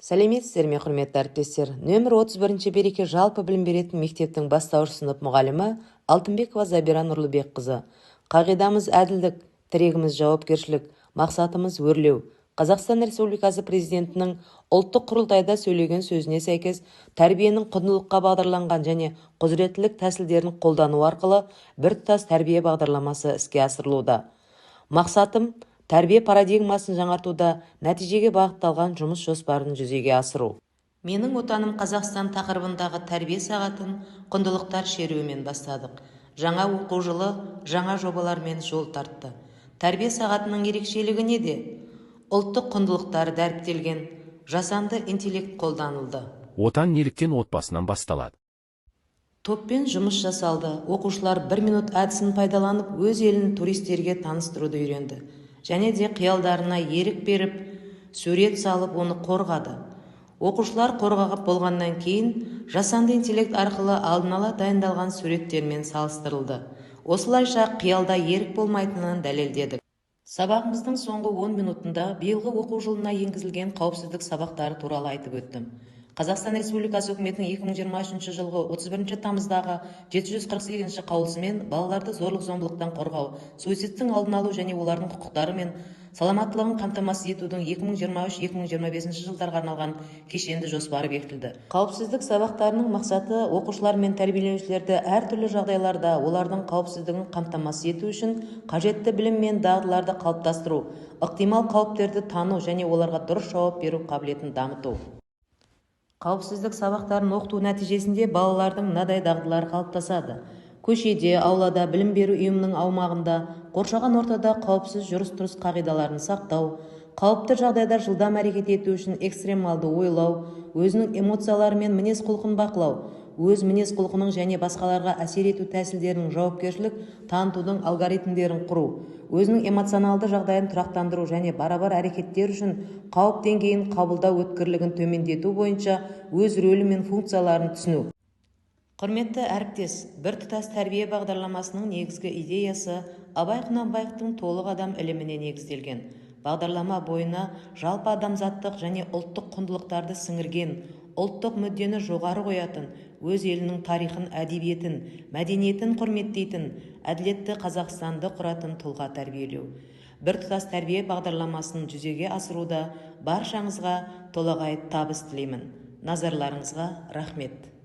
Сәлеметсіздер ме, құрметті әріптестер. Нөмір 31 береке жалпы білім беретін мектептің бастауыш сынып мұғалімі Алтынбекова Забира Нұрлыбекқызы. Қағидамыз әділдік, тірегіміз жауапкершілік, мақсатымыз өрлеу. Қазақстан Республикасы президентінің ұлттық құрылтайда сөйлеген сөзіне сәйкес, тәрбиенің құндылыққа бағдарланған және құзыреттілік тәсілдерін қолдану арқылы біртұтас тәрбие бағдарламасы іске асырылуда. Мақсатым тәрбие парадигмасын жаңартуда нәтижеге бағытталған жұмыс жоспарын жүзеге асыру. Менің отаным Қазақстан тақырыбындағы тәрбие сағатын құндылықтар шеруімен бастадық. Жаңа оқу жылы жаңа жобалармен жол тартты. Тәрбие сағатының ерекшелігі неде? Ұлттық құндылықтар дәріптелген, жасанды интеллект қолданылды. Отан неліктен отбасынан басталады? Топпен жұмыс жасалды. Оқушылар 1 минут әдісін пайдаланып, өз елін туристерге таныстыруды үйренді. Және де қиялдарына ерік беріп, сурет салып, оны қорғады. Оқушылар қорғағып болғаннан кейін, жасанды интеллект арқылы алдын ала дайындалған суреттермен салыстырылды. Осылайша қиялда ерік болмайтынын дәлелдедік. Сабағымыздың соңғы 10 минутында биылғы оқу жылына енгізілген қауіпсіздік сабақтары туралы айтып өттім. Қазақстан Республикасы үкіметінің 2023 жылғы 31 тамыздағы 748 қаулысымен балаларды зорлық-зомбылықтан қорғау, суицидтің алдын алу және олардың құқықтары мен саламаттылығын қамтамасыз етудің 2023-2025 жылдарға арналған кешенді жоспары бекітілді. Қауіпсіздік сабақтарының мақсаты оқушылар мен тәрбиеленушілерді әртүрлі жағдайларда олардың қауіпсіздігін қамтамасыз ету үшін қажетті білім мен дағдыларды қалыптастыру, ықтимал қауіптерді тану және оларға дұрыс жауап беру қабілетін дамыту. Қауіпсіздік сабақтарын оқыту нәтижесінде балалардың мынадай дағдылары қалыптасады. Көшеде, аулада, білім беру ұйымының аумағында, қоршаған ортада қауіпсіз жүріс-тұрыс қағидаларын сақтау, қауіпті жағдайда жылдам әрекет ету үшін экстремалды ойлау, өзінің эмоциялары мен мінез-құлқын бақылау, өз мінез-құлқының және басқаларға әсер ету тәсілдерінің жауапкершілік танытудың алгоритмдерін құру, өзінің эмоционалды жағдайын тұрақтандыру және барабар әрекеттер үшін қауіп деңгейін қабылдау өткірлігін төмендету бойынша өз рөлі мен функцияларын түсіну. Құрметті әріптес, біртұтас тәрбие бағдарламасының негізгі идеясы Абай Құнанбаевтың толық адам іліміне негізделген. Бағдарлама бойына жалпы адамзаттық және ұлттық құндылықтарды сіңірген, ұлттық мүддені жоғары қоятын, өз елінің тарихын, әдебиетін, мәдениетін құрметтейтін, әділетті Қазақстанды құратын тұлға тәрбиелеу. Біртұтас тәрбие бағдарламасын жүзеге асыруда баршаңызға толағай табыс тілеймін. Назарларыңызға рахмет.